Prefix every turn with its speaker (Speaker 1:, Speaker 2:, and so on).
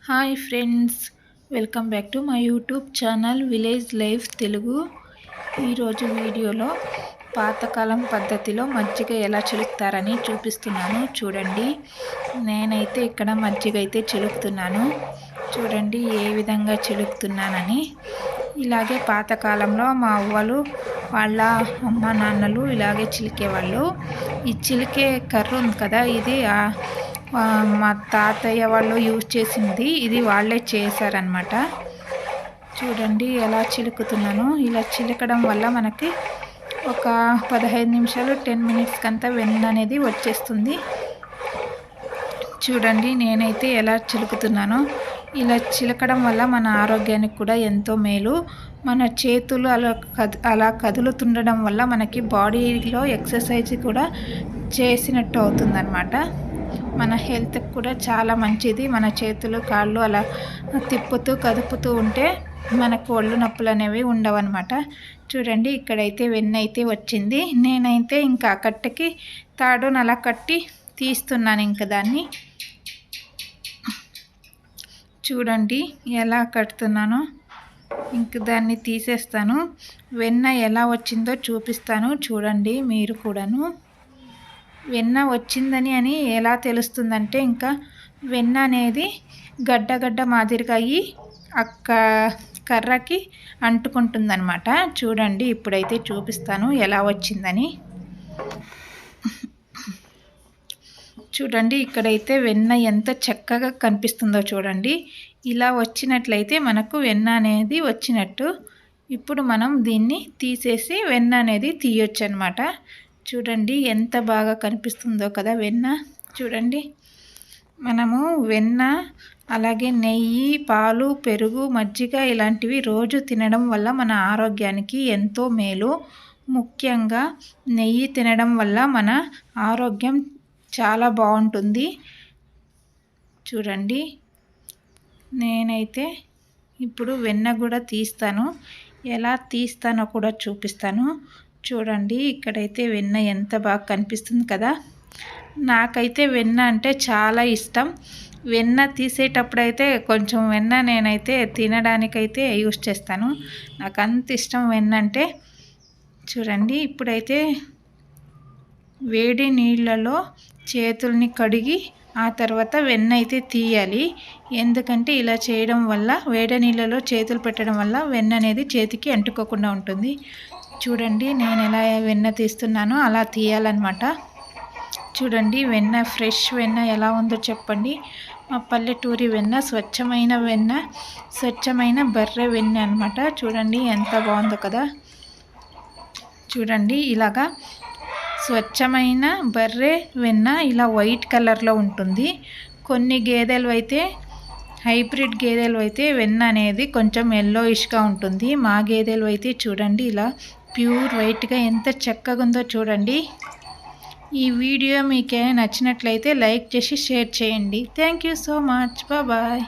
Speaker 1: Hi friends, welcome back to my YouTube channel village life Telugu. ఈరోజు వీడియోలో పాతకాలం పద్ధతిలో మజ్జిగ ఎలా చిలుకుతారని చూపిస్తున్నాను. చూడండి, నేనైతే ఇక్కడ మజ్జిగ అయితే చిలుకుతున్నాను. చూడండి ఏ విధంగా చిలుకుతున్నానని. ఇలాగే పాతకాలంలో మా అవ్వలు వాళ్ళ అమ్మ నాన్నలు ఇలాగే చిలికేవాళ్ళు. ఈ చిలికే కర్ర ఉంది కదా, ఇది మా తాతయ్య వాళ్ళు యూజ్ చేసింది. ఇది వాళ్ళే చేశారనమాట. చూడండి ఎలా చిలుకుతున్నాను. ఇలా చిలకడం వల్ల మనకి ఒక 15 నిమిషాలు 10 మినిట్స్కి అంతా వెన్న అనేది వచ్చేస్తుంది. చూడండి నేనైతే ఎలా చిలుకుతున్నానో. ఇలా చిలకడం వల్ల మన ఆరోగ్యానికి కూడా ఎంతో మేలు. మన చేతులు అలా కదులుతుండడం వల్ల మనకి బాడీలో ఎక్సర్సైజ్ కూడా చేసినట్టు అవుతుందన్నమాట. మన హెల్త్కి కూడా చాలా మంచిది. మన చేతులు కాళ్ళు అలా తిప్పుతూ కదుపుతూ ఉంటే మనకు ఒళ్ళు నొప్పులు అనేవి ఉండవన్నమాట. చూడండి ఇక్కడైతే వెన్న అయితే వచ్చింది. నేనైతే ఇంకా కట్టెకి తాడును అలా కట్టి తీస్తున్నాను ఇంకా దాన్ని. చూడండి ఎలా కడుతున్నానో. ఇంక దాన్ని తీసేస్తాను. వెన్న ఎలా వచ్చిందో చూపిస్తాను. చూడండి మీరు కూడాను. వెన్న వచ్చిందని ఎలా తెలుస్తుందంటే, ఇంకా వెన్న అనేది గడ్డ మాదిరిగా అయ్యి కర్రకి అంటుకుంటుందన్నమాట. చూడండి ఇప్పుడైతే చూపిస్తాను ఎలా వచ్చిందని. చూడండి ఇక్కడైతే వెన్న ఎంత చక్కగా కనిపిస్తుందో చూడండి. ఇలా వచ్చినట్లయితే మనకు వెన్న అనేది వచ్చినట్టు. ఇప్పుడు మనం దీన్ని తీసేసి వెన్న అనేది తీయొచ్చు అనమాట. చూడండి ఎంత బాగా కనిపిస్తుందో కదా వెన్న. చూడండి మనము వెన్న అలాగే నెయ్యి, పాలు, పెరుగు, మజ్జిగ ఇలాంటివి రోజు తినడం వల్ల మన ఆరోగ్యానికి ఎంతో మేలు. ముఖ్యంగా నెయ్యి తినడం వల్ల మన ఆరోగ్యం చాలా బాగుంటుంది. చూడండి నేనైతే ఇప్పుడు వెన్న కూడా తీస్తాను. ఎలా తీస్తానో కూడా చూపిస్తాను. చూడండి ఇక్కడైతే వెన్న ఎంత బాగా కనిపిస్తుంది కదా. నాకైతే వెన్న అంటే చాలా ఇష్టం. వెన్న తీసేటప్పుడైతే కొంచెం వెన్న నేనైతే తినడానికైతే యూస్ చేస్తాను. నాకు అంత ఇష్టం వెన్న అంటే. చూడండి ఇప్పుడైతే వేడి నీళ్ళలో చేతుల్ని కడిగి ఆ తర్వాత వెన్న అయితే తీయాలి. ఎందుకంటే ఇలా చేయడం వల్ల, వేడి నీళ్ళలో చేతులు పెట్టడం వల్ల వెన్న అనేది చేతికి అంటుకోకుండా ఉంటుంది. చూడండి నేను ఎలా వెన్న తీస్తున్నానో అలా తీయాలన్నమాట. చూడండి వెన్న, ఫ్రెష్ వెన్న ఎలా ఉందో చెప్పండి. మా పల్లెటూరి వెన్న, స్వచ్ఛమైన వెన్న, స్వచ్ఛమైన బర్రె వెన్న అనమాట. చూడండి ఎంత బాగుందో కదా. చూడండి ఇలాగా స్వచ్ఛమైన బర్రె వెన్న ఇలా వైట్ కలర్లో ఉంటుంది. కొన్ని గేదెలు అయితే, హైబ్రిడ్ గేదెలు అయితే వెన్న అనేది కొంచెం ఎల్లోయిష్గా ఉంటుంది. మా గేదెలు అయితే చూడండి ఇలా ప్యూర్ వైట్గా ఎంత చక్కగా ఉందో చూడండి. ఈ వీడియో మీకు నచ్చినట్లయితే లైక్ చేసి షేర్ చేయండి. Thank you so much. Bye.